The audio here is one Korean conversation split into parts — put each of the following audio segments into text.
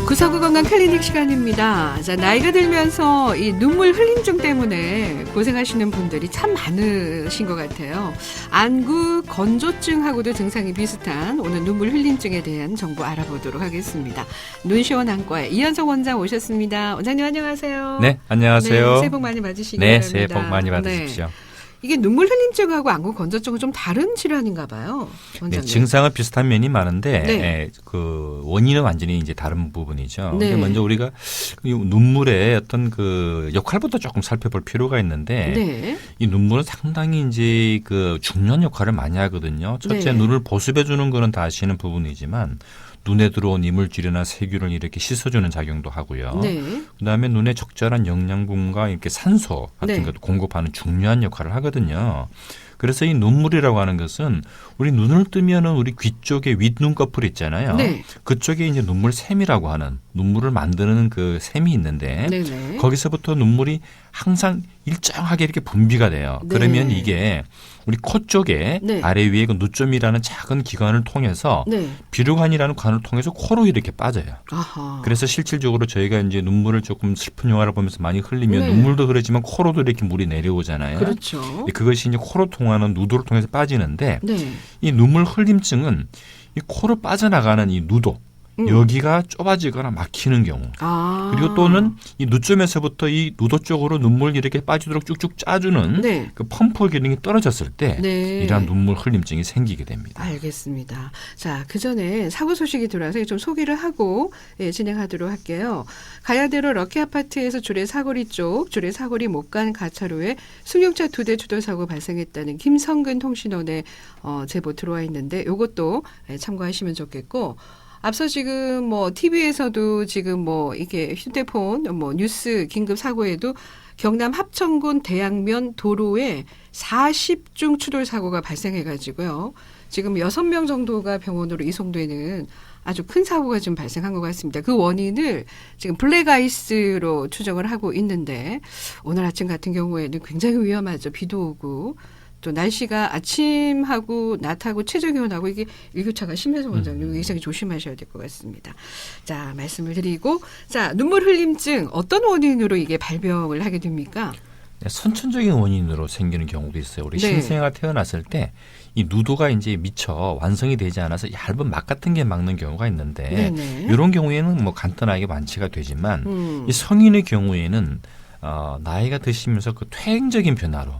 구서구 건강 클리닉 시간입니다. 자, 나이가 들면서 이 눈물 흘림증 때문에 고생하시는 분들이 참 많으신 것 같아요. 안구 건조증하고도 증상이 비슷한 오늘 눈물 흘림증에 대한 정보 알아보도록 하겠습니다. 눈시원 안과의 이현석 원장 오셨습니다. 원장님 안녕하세요. 네, 안녕하세요. 네, 새해 복 많이 받으시기 네, 바랍니다. 새해 복 많이 받으십시오. 네. 이게 눈물 흘림증하고 안구 건조증은 좀 다른 질환인가 봐요. 원장님. 네, 증상은 비슷한 면이 많은데 네. 그 원인은 완전히 이제 다른 부분이죠. 네. 먼저 우리가 눈물의 어떤 그 역할부터 조금 살펴볼 필요가 있는데 네. 이 눈물은 상당히 이제 그 중요한 역할을 많이 하거든요. 첫째, 네. 눈을 보습해 주는 거는 다 아시는 부분이지만 눈에 들어온 이물질이나 세균을 이렇게 씻어주는 작용도 하고요. 네. 그다음에 눈에 적절한 영양분과 이렇게 산소 같은 네. 것도 공급하는 중요한 역할을 하거든요. 그래서 이 눈물이라고 하는 것은 우리 눈을 뜨면은 우리 귀 쪽에 윗눈꺼풀 있잖아요. 네. 그쪽에 이제 눈물샘이라고 하는 눈물을 만드는 그 샘이 있는데 네네. 거기서부터 눈물이 항상 일정하게 이렇게 분비가 돼요. 네. 그러면 이게 우리 코 쪽에 네. 아래 위에 그 누점이라는 작은 기관을 통해서 네. 비류관이라는 관을 통해서 코로 이렇게 빠져요. 아하. 그래서 실질적으로 저희가 이제 눈물을 조금 슬픈 영화를 보면서 많이 흘리면 네. 눈물도 흐르지만 코로도 이렇게 물이 내려오잖아요. 그렇죠. 그것이 이제 코로 통하는 누도를 통해서 빠지는데 네. 이 눈물 흘림증은 이 코로 빠져나가는 이 누도 여기가 좁아지거나 막히는 경우 아. 그리고 또는 이 누점에서부터 이 누도 쪽으로 눈물이 이렇게 빠지도록 쭉쭉 짜주는 네. 그 펌프 기능이 떨어졌을 때 네. 이러한 눈물 흘림증이 생기게 됩니다. 알겠습니다. 자, 그 전에 사고 소식이 들어와서 좀 소개를 하고 진행하도록 할게요. 가야대로 럭키 아파트에서 주례 사거리 쪽 주례 사거리 못 간 가차로에 승용차 2대 추돌 사고 발생했다는 김성근 통신원의 제보 들어와 있는데 이것도 참고하시면 좋겠고. 앞서 지금 뭐 TV에서도 지금 뭐 이게 휴대폰 뭐 뉴스 긴급 사고에도 경남 합천군 대양면 도로에 40중 추돌 사고가 발생해 가지고요. 지금 6명 정도가 병원으로 이송되는 아주 큰 사고가 좀 발생한 것 같습니다. 그 원인을 지금 블랙아이스로 추정을 하고 있는데 오늘 아침 같은 경우에는 굉장히 위험하죠. 비도 오고. 또 날씨가 아침하고 낮하고 최저기온하고 이게 일교차가 심해서 원장님 굉장히 조심하셔야 될 것 같습니다. 자, 말씀을 드리고 자, 눈물 흘림증 어떤 원인으로 이게 발병을 하게 됩니까? 선천적인 원인으로 생기는 경우도 있어요. 우리 네. 신생아가 태어났을 때 이 누도가 이제 미처 완성이 되지 않아서 얇은 막 같은 게 막는 경우가 있는데 네네. 이런 경우에는 뭐 간단하게 완치가 되지만 이 성인의 경우에는 나이가 드시면서 그 퇴행적인 변화로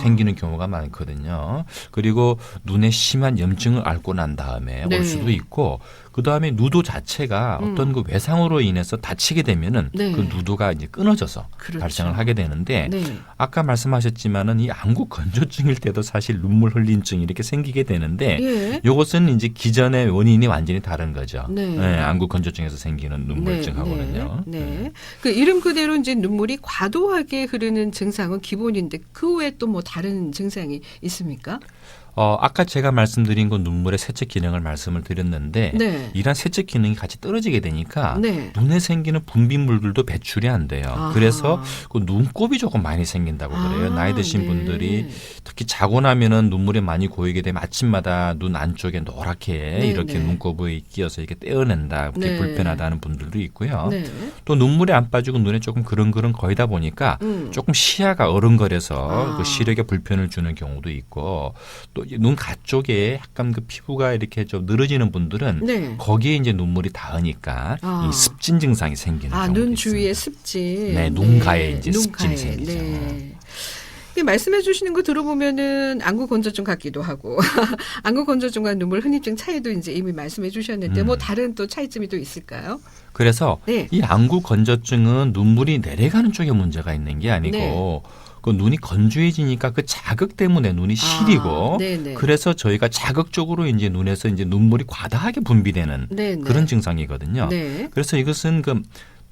생기는 경우가 많거든요. 그리고 눈에 심한 염증을 앓고 난 다음에 네. 올 수도 있고 그다음에 누도 자체가 어떤 그 외상으로 인해서 다치게 되면은 네. 그 누도가 이제 끊어져서 그렇죠. 발생을 하게 되는데 네. 아까 말씀하셨지만은 이 안구 건조증일 때도 사실 눈물 흘림증이 이렇게 생기게 되는데 예. 이것은 이제 기존의 원인이 완전히 다른 거죠. 네. 안구 건조증에서 생기는 눈물증하고는요. 네. 네. 그 이름 그대로 이제 눈물이 과도하게 흐르는 증상은 기본인데 그 외에 또 뭐 다른 증상이 있습니까? 아까 제가 말씀드린 건 눈물의 세척 기능을 말씀을 드렸는데 네. 이러한 세척 기능이 같이 떨어지게 되니까 네. 눈에 생기는 분비물들도 배출이 안 돼요. 아하. 그래서 그 눈곱이 조금 많이 생긴다고 그래요. 나이 드신 네. 분들이 특히 자고 나면은 눈물이 많이 고이게 되면 아침마다 눈 안쪽에 노랗게 네, 이렇게 네. 눈곱이 끼어서 이렇게 떼어낸다. 그렇게 네. 불편하다는 분들도 있고요. 네. 또 눈물이 안 빠지고 눈에 조금 그렁그렁 거리다 보니까 조금 시야가 어른거려서 그 시력에 불편을 주는 경우도 있고 또 눈 가쪽에 약간 그 피부가 이렇게 좀 늘어지는 분들은 네. 거기에 이제 눈물이 닿으니까 이 습진 증상이 생기는 경우도 눈 있습니다. 주위에 습진. 네, 눈가에 이제 눈가에. 습진이 생기죠. 네. 이게 말씀해 주시는 거 들어보면은 안구 건조증 같기도 하고 안구 건조증과 눈물 흘림증 차이도 이제 이미 말씀해 주셨는데 뭐 다른 또 차이점이 또 있을까요? 그래서 네. 이 안구 건조증은 눈물이 내려가는 쪽에 문제가 있는 게 아니고 그 눈이 건조해지니까 그 자극 때문에 눈이 시리고 네네. 그래서 저희가 자극적으로 이제 눈에서 이제 눈물이 과다하게 분비되는 네네. 그런 증상이거든요. 네. 그래서 이것은 그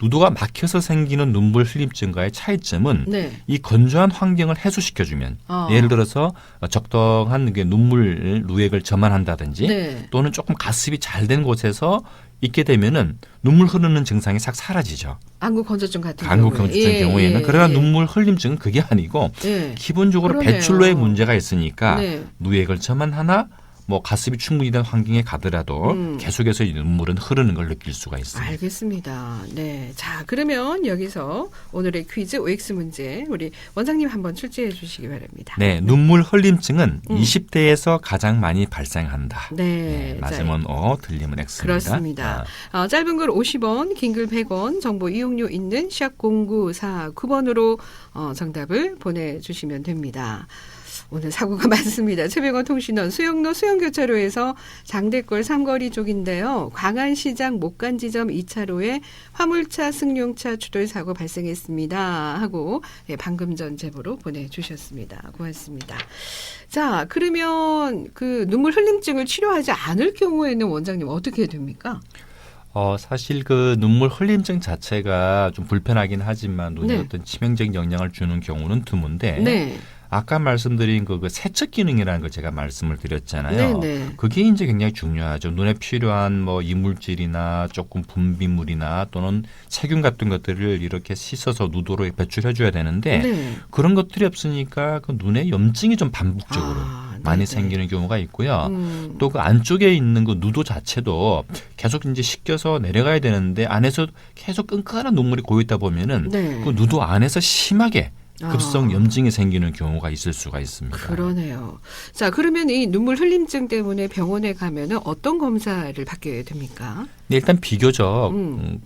누도가 막혀서 생기는 눈물 흘림증과의 차이점은 네. 이 건조한 환경을 해소시켜주면 예를 들어서 적당한 눈물 누액을 점안한다든지 네. 또는 조금 가습이 잘 된 곳에서 있게 되면은 눈물 흐르는 증상이 싹 사라지죠. 안구 건조증 같은 안구 경우에. 건조증 경우에는 그러나 눈물 흘림증은 그게 아니고 기본적으로 그러네요. 배출로에 문제가 있으니까 네. 누액을 점안하나 뭐 가습이 충분히 된 환경에 가더라도 계속해서 이 눈물은 흐르는 걸 느낄 수가 있습니다. 알겠습니다. 네. 자, 그러면 여기서 오늘의 퀴즈 OX 문제 우리 원장님 한번 출제해 주시기 바랍니다. 네, 눈물 흘림증은 20대에서 가장 많이 발생한다. 네. 맞으면 O, 틀리면 X입니다. 그렇습니다. 짧은 글 50원, 긴 글 100원, 정보 이용료 있는 샵 0949번으로 정답을 보내주시면 됩니다. 오늘 사고가 많습니다. 최병원 통신원 수영로 수영교차로에서 장대골 삼거리 쪽인데요. 광안시장 목간지점 2차로에 화물차 승용차 추돌 사고 발생했습니다. 하고 방금 전 제보로 보내주셨습니다. 고맙습니다. 자, 그러면 그 눈물 흘림증을 치료하지 않을 경우에는 원장님 어떻게 됩니까? 사실 그 눈물 흘림증 자체가 좀 불편하긴 하지만 눈에 네. 어떤 치명적인 영향을 주는 경우는 드문데 네. 아까 말씀드린 그 세척 기능이라는 걸 제가 말씀을 드렸잖아요. 네네. 그게 이제 굉장히 중요하죠. 눈에 필요한 뭐 이물질이나 조금 분비물이나 또는 세균 같은 것들을 이렇게 씻어서 누도로 배출해 줘야 되는데 네. 그런 것들이 없으니까 그 눈에 염증이 좀 반복적으로 많이 네네. 생기는 경우가 있고요. 또 그 안쪽에 있는 그 누도 자체도 계속 이제 씻겨서 내려가야 되는데 안에서 계속 끈끈한 눈물이 고여 있다 보면은 네. 그 누도 안에서 심하게 급성 염증이 생기는 경우가 있을 수가 있습니다. 그러네요. 자, 그러면 이 눈물 흘림증 때문에 병원에 가면은 어떤 검사를 받게 됩니까? 네, 일단 비교적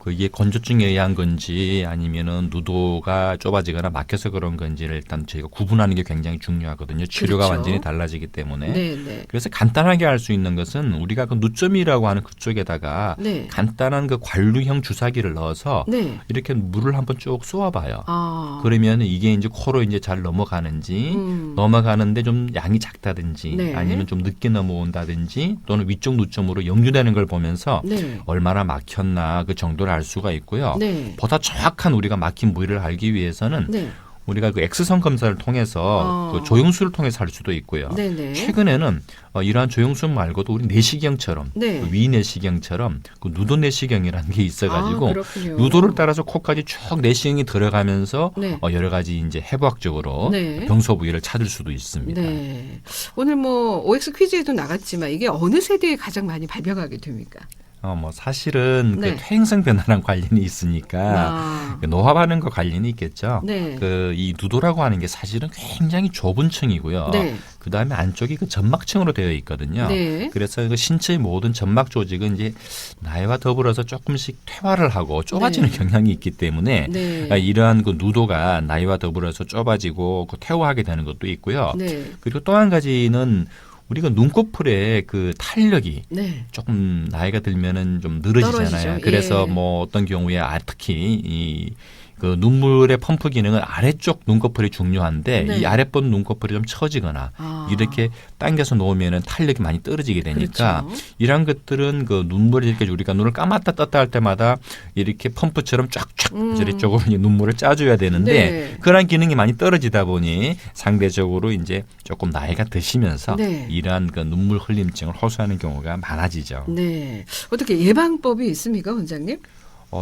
이게 건조증에 의한 건지 아니면은 누도가 좁아지거나 막혀서 그런 건지를 일단 저희가 구분하는 게 굉장히 중요하거든요. 치료가 그렇죠. 완전히 달라지기 때문에. 네. 그래서 간단하게 할 수 있는 것은 우리가 그 누점이라고 하는 그쪽에다가 네. 간단한 그 관루형 주사기를 넣어서 네. 이렇게 물을 한번 쭉 쏘아봐요. 아. 그러면 이게 이제 코로 이제 잘 넘어가는지 넘어가는데 좀 양이 작다든지 네. 아니면 좀 늦게 넘어온다든지 또는 위쪽 누점으로 역류되는 걸 보면서 네. 얼마나 막혔나 그 정도를 알 수가 있고요. 네. 보다 정확한 우리가 막힌 부위를 알기 위해서는 네. 우리가 그 X선 검사를 통해서 그 조영수를 통해서 할 수도 있고요. 네네. 최근에는 이러한 조영수 말고도 우리 내시경처럼 네. 그 위내시경처럼 그 누도 내시경이라는 게 있어가지고 그렇군요. 누도를 따라서 코까지 쭉 내시경이 들어가면서 네. 여러 가지 이제 해부학적으로 네. 병소 부위를 찾을 수도 있습니다. 네. 오늘 뭐 OX 퀴즈에도 나갔지만 이게 어느 세대에 가장 많이 발병하게 됩니까? 뭐 사실은 네. 그 퇴행성 변화랑 관련이 있으니까 그 노화반응과 관련이 있겠죠. 네. 그 이 누도라고 하는 게 사실은 굉장히 좁은 층이고요. 네. 그 다음에 안쪽이 그 점막층으로 되어 있거든요. 네. 그래서 그 신체의 모든 점막 조직은 이제 나이와 더불어서 조금씩 퇴화를 하고 좁아지는 네. 경향이 있기 때문에 네. 이러한 그 누도가 나이와 더불어서 좁아지고 그 퇴화하게 되는 것도 있고요. 네. 그리고 또 한 가지는 우리가 눈꺼풀의 그 탄력이 네. 조금 나이가 들면은 좀 늘어지잖아요. 떨어지죠. 그래서 예. 뭐 어떤 경우에 특히 이 그 눈물의 펌프 기능은 아래쪽 눈꺼풀이 중요한데 네. 이 아랫번 눈꺼풀이 좀 처지거나 이렇게 당겨서 놓으면은 탄력이 많이 떨어지게 되니까 그렇죠. 이런 것들은 그 눈물이 이렇게 우리가 눈을 감았다 떴다 할 때마다 이렇게 펌프처럼 쫙쫙 이쪽으로 이제 눈물을 짜줘야 되는데 네. 그런 기능이 많이 떨어지다 보니 상대적으로 이제 조금 나이가 드시면서 네. 이러한 그 눈물 흘림증을 호소하는 경우가 많아지죠. 네. 어떻게 예방법이 있습니까, 원장님?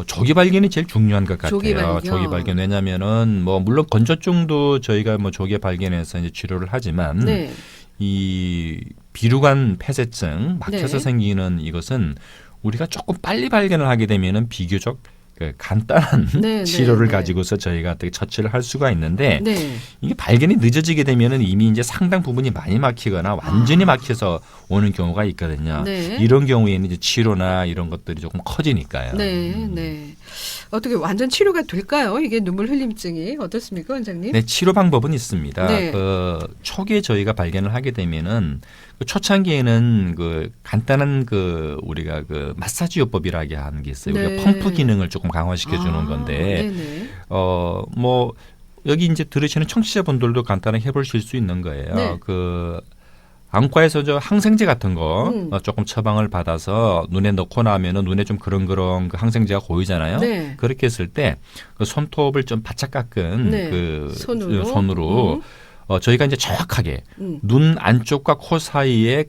조기 발견이 제일 중요한 것 같아요. 조기 발견. 왜냐면은 뭐 물론 건조증도 저희가 뭐 조기 발견해서 이제 치료를 하지만 네. 이 비루관 폐쇄증 막혀서 네. 생기는 이것은 우리가 조금 빨리 발견을 하게 되면은 비교적 그 간단한 네, 치료를 네. 가지고서 저희가 어떻게 처치를 할 수가 있는데 네. 이게 발견이 늦어지게 되면은 이미 이제 상당 부분이 많이 막히거나 완전히 막혀서 오는 경우가 있거든요. 네. 이런 경우에는 이제 치료나 이런 것들이 조금 커지니까요. 네. 어떻게 완전 치료가 될까요? 이게 눈물 흘림증이 어떻습니까, 원장님? 네, 치료 방법은 있습니다. 네. 그 초기에 저희가 발견을 하게 되면은 그 초창기에는 그 간단한 그 우리가 그 마사지요법이라고 하는 게 있어요. 네. 우리가 펌프 기능을 조금 강화시켜 주는 건데 네네. 뭐 여기 이제 들으시는 청취자분들도 간단하게 해보실 수 있는 거예요. 네. 그 안과에서 저 항생제 같은 거 조금 처방을 받아서 눈에 넣고 나면은 눈에 좀 그런 그 항생제가 고이잖아요. 네. 그렇게 했을 때 그 손톱을 좀 바짝 깎은 네. 그 손으로? 저희가 이제 정확하게 눈 안쪽과 코 사이에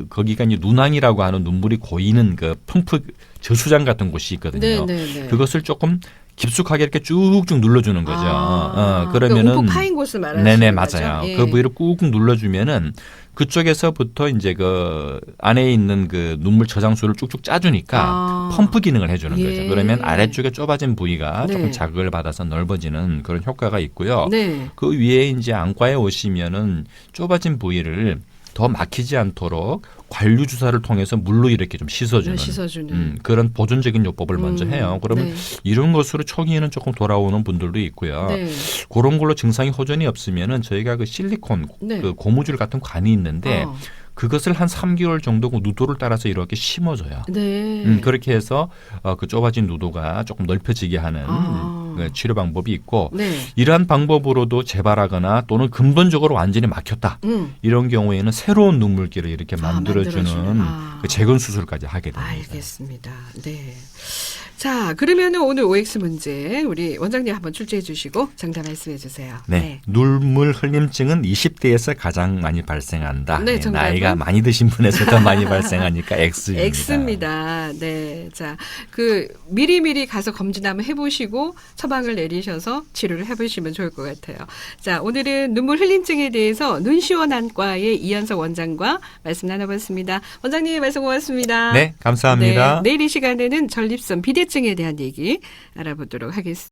거기가 이제 눈왕이라고 하는 눈물이 고이는 그 펌프 저수장 같은 곳이 있거든요. 네. 그것을 조금 깊숙하게 이렇게 쭉쭉 눌러주는 거죠. 그러면은 움푹 파인 곳을 말하는 네네 거죠. 맞아요. 예. 그 부위를 꾹꾹 눌러주면은 그쪽에서부터 이제 그 안에 있는 그 눈물 저장소를 쭉쭉 짜주니까 펌프 기능을 해주는 거죠. 그러면 아래쪽에 좁아진 부위가 네. 조금 자극을 받아서 넓어지는 그런 효과가 있고요. 네. 그 위에 이제 안과에 오시면은 좁아진 부위를 더 막히지 않도록 관류 주사를 통해서 물로 이렇게 좀 씻어주는 그런 보존적인 요법을 먼저 해요. 그러면 네. 이런 것으로 초기에는 조금 돌아오는 분들도 있고요. 네. 그런 걸로 증상이 호전이 없으면은 저희가 그 실리콘 네. 그 고무줄 같은 관이 있는데 그것을 한 3개월 정도 그 누도를 따라서 이렇게 심어줘요. 네. 그렇게 해서 그 좁아진 누도가 조금 넓혀지게 하는 그 치료 방법이 있고 네. 이러한 방법으로도 재발하거나 또는 근본적으로 완전히 막혔다. 이런 경우에는 새로운 눈물길을 이렇게 만들어주는 그 재건 수술까지 하게 됩니다. 알겠습니다. 네. 자, 그러면은 오늘 OX 문제 우리 원장님 한번 출제해 주시고 정답 말씀해 주세요. 네. 눈물 흘림증은 20대에서 가장 많이 발생한다. 네, 정답은? 나이가 많이 드신 분에서 더 많이 발생하니까 X입니다. X입니다. 네. 자, 그 미리미리 가서 검진 한번 해보시고 처방을 내리셔서 치료를 해보시면 좋을 것 같아요. 자, 오늘은 눈물 흘림증에 대해서 눈시원안과의 이현석 원장과 말씀 나눠봤습니다. 원장님 말씀 고맙습니다. 네, 감사합니다. 네, 내일 이 시간에는 전립선 비대증에 대한 얘기 알아보도록 하겠습니다.